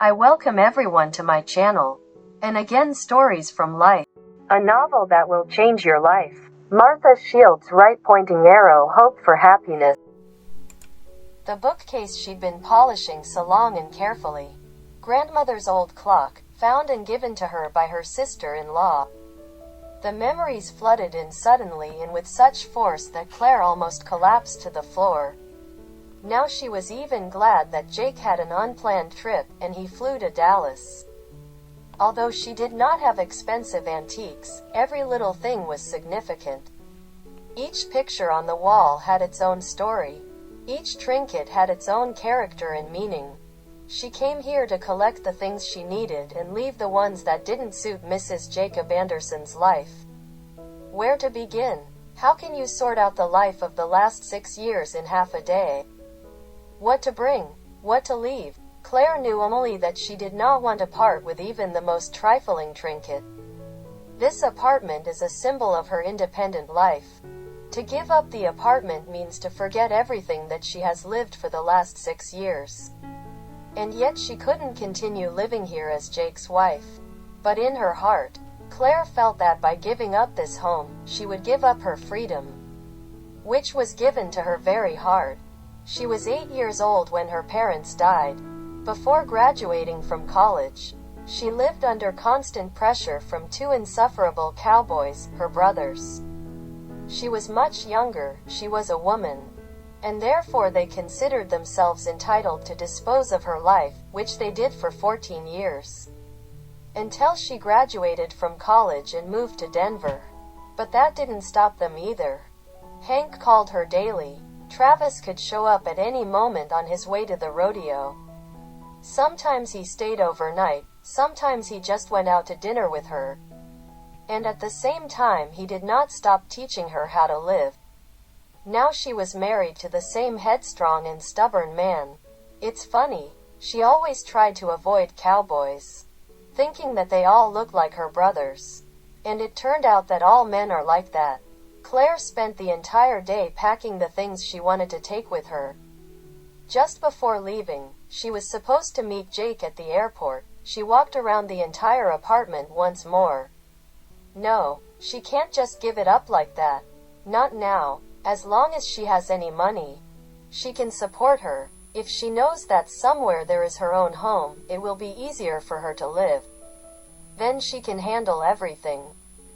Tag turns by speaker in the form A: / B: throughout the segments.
A: I welcome everyone to my channel. And again, stories from life. A novel that will change your life. Martha Shields' right pointing arrow, hope for happiness. The bookcase she'd been polishing so long and carefully. Grandmother's old clock, found and given to her by her sister-in-law. The memories flooded in suddenly and with such force that Claire almost collapsed to the floor. Now she was even glad that Jake had an unplanned trip, and he flew to Dallas. Although she did not have expensive antiques, every little thing was significant. Each picture on the wall had its own story. Each trinket had its own character and meaning. She came here to collect the things she needed and leave the ones that didn't suit Mrs. Jacob Anderson's life. Where to begin? How can you sort out the life of the last 6 years in half a day? What to bring? What to leave? Claire knew only that she did not want to part with even the most trifling trinket. This apartment is a symbol of her independent life. To give up the apartment means to forget everything that she has lived for the last 6 years. And yet she couldn't continue living here as Jake's wife. But in her heart, Claire felt that by giving up this home, she would give up her freedom, which was given to her very hard. She was 8 years old when her parents died. Before graduating from college, she lived under constant pressure from 2 insufferable cowboys, her brothers. She was much younger, she was a woman, and therefore they considered themselves entitled to dispose of her life, which they did for 14 years. Until she graduated from college and moved to Denver. But that didn't stop them either. Hank called her daily. Travis could show up at any moment on his way to the rodeo. Sometimes he stayed overnight, sometimes he just went out to dinner with her. And at the same time he did not stop teaching her how to live. Now she was married to the same headstrong and stubborn man. It's funny, she always tried to avoid cowboys, thinking that they all looked like her brothers. And it turned out that all men are like that. Claire spent the entire day packing the things she wanted to take with her. Just before leaving, she was supposed to meet Jake at the airport. She walked around the entire apartment once more. No, she can't just give it up like that. Not now. As long as she has any money, she can support her. If she knows that somewhere there is her own home, it will be easier for her to live. Then she can handle everything.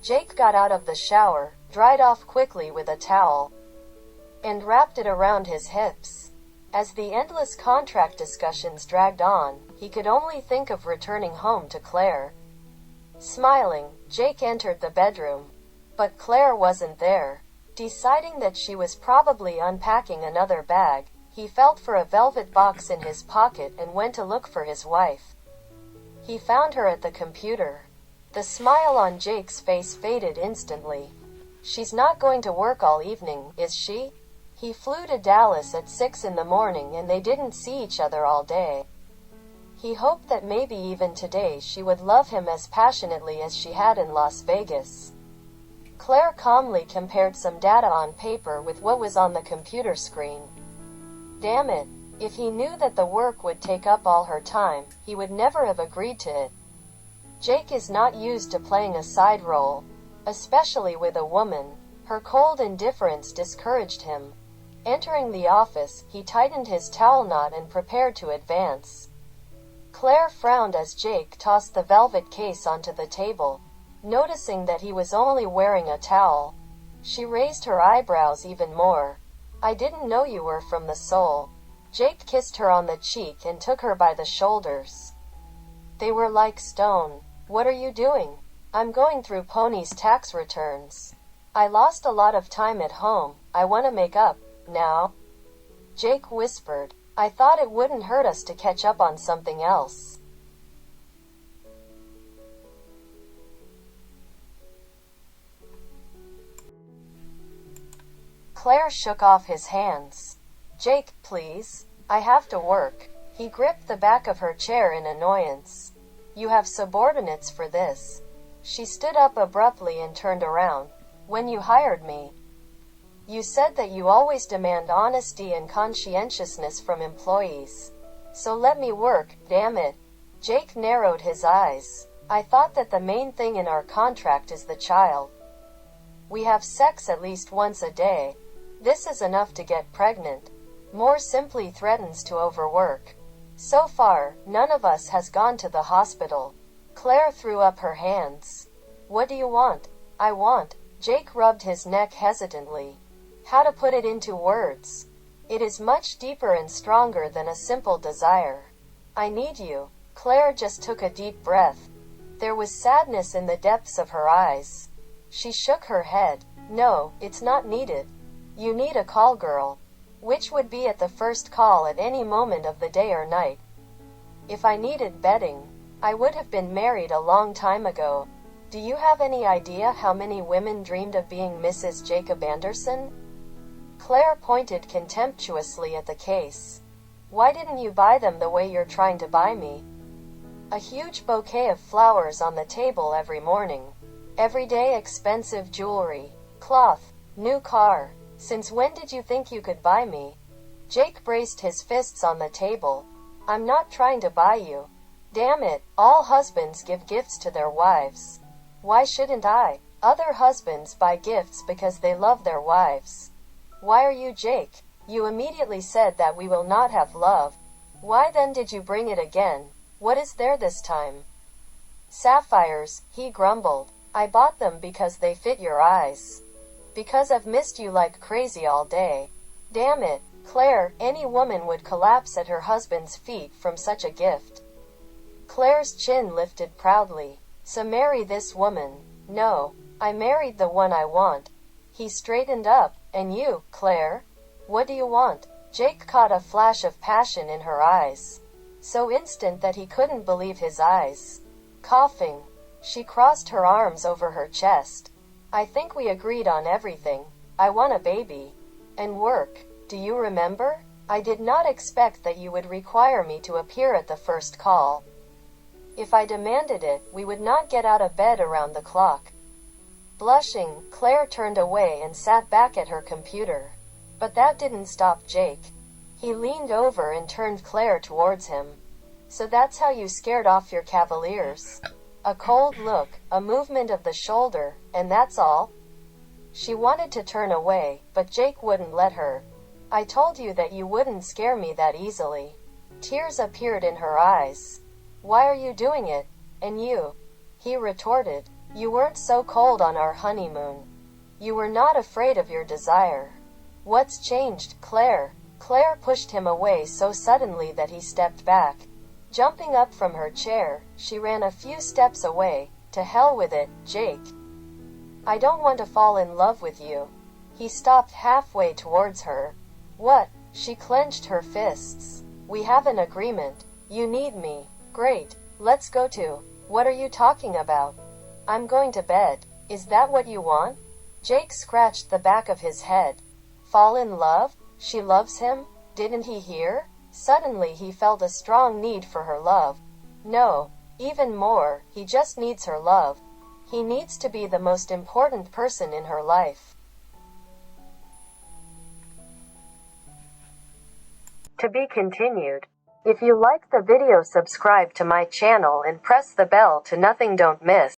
A: Jake got out of the shower, dried off quickly with a towel, and wrapped it around his hips. As the endless contract discussions dragged on, he could only think of returning home to Claire. Smiling, Jake entered the bedroom. But Claire wasn't there. Deciding that she was probably unpacking another bag, he felt for a velvet box in his pocket and went to look for his wife. He found her at the computer. The smile on Jake's face faded instantly. She's not going to work all evening, is she? He flew to Dallas at 6 in the morning and they didn't see each other all day. He hoped that maybe even today she would love him as passionately as she had in Las Vegas. Claire calmly compared some data on paper with what was on the computer screen. Damn it, if he knew that the work would take up all her time, he would never have agreed to it. Jake is not used to playing a side role, especially with a woman. Her cold indifference discouraged him. Entering the office, he tightened his towel knot and prepared to advance. Claire frowned as Jake tossed the velvet case onto the table. Noticing that he was only wearing a towel, she raised her eyebrows even more. I didn't know you were from the soul. Jake kissed her on the cheek and took her by the shoulders. They were like stone. What are you doing? I'm going through Pony's tax returns. I lost a lot of time at home. I want to make up, now. Jake whispered. I thought it wouldn't hurt us to catch up on something else. Claire shook off his hands. Jake, please. I have to work. He gripped the back of her chair in annoyance. You have subordinates for this. She stood up abruptly and turned around. When you hired me, you said that you always demand honesty and conscientiousness from employees. So let me work, damn it. Jake narrowed his eyes. I thought that the main thing in our contract is the child. We have sex at least once a day. This is enough to get pregnant. More simply threatens to overwork. So far, none of us has gone to the hospital. Claire threw up her hands. What do you want? I want. Jake rubbed his neck hesitantly. How to put it into words? It is much deeper and stronger than a simple desire. I need you. Claire just took a deep breath. There was sadness in the depths of her eyes. She shook her head. No, it's not needed. You need a call girl. Which would be at the first call at any moment of the day or night. If I needed bedding, I would have been married a long time ago. Do you have any idea how many women dreamed of being Mrs. Jacob Anderson? Claire pointed contemptuously at the case. Why didn't you buy them the way you're trying to buy me? A huge bouquet of flowers on the table every morning. Everyday expensive jewelry, cloth, new car. Since when did you think you could buy me? Jake braced his fists on the table. I'm not trying to buy you. Damn it, all husbands give gifts to their wives. Why shouldn't I? Other husbands buy gifts because they love their wives. Why are you Jake? You immediately said that we will not have love. Why then did you bring it again? What is there this time? Sapphires, he grumbled. I bought them because they fit your eyes. Because I've missed you like crazy all day. Damn it, Claire, any woman would collapse at her husband's feet from such a gift. Claire's chin lifted proudly. So marry this woman. No, I married the one I want. He straightened up. And you, Claire? What do you want? Jake caught a flash of passion in her eyes. So instant that he couldn't believe his eyes. Coughing, she crossed her arms over her chest. I think we agreed on everything. I want a baby. And work. Do you remember? I did not expect that you would require me to appear at the first call. If I demanded it, we would not get out of bed around the clock. Blushing, Claire turned away and sat back at her computer. But that didn't stop Jake. He leaned over and turned Claire towards him. So that's how you scared off your cavaliers? A cold look, a movement of the shoulder, and that's all? She wanted to turn away, but Jake wouldn't let her. I told you that you wouldn't scare me that easily. Tears appeared in her eyes. Why are you doing it? And you? He retorted. You weren't so cold on our honeymoon. You were not afraid of your desire. What's changed, Claire? Claire pushed him away so suddenly that he stepped back. Jumping up from her chair, she ran a few steps away. To hell with it, Jake. I don't want to fall in love with you. He stopped halfway towards her. What? She clenched her fists. We have an agreement. You need me. Great. Let's go to. What are you talking about? I'm going to bed. Is that what you want? Jake scratched the back of his head. Fall in love? She loves him? Didn't he hear? Suddenly he felt a strong need for her love. No, even more, he just needs her love. He needs to be the most important person in her life. To be continued. If you liked the video, subscribe to my channel and press the bell to nothing don't miss.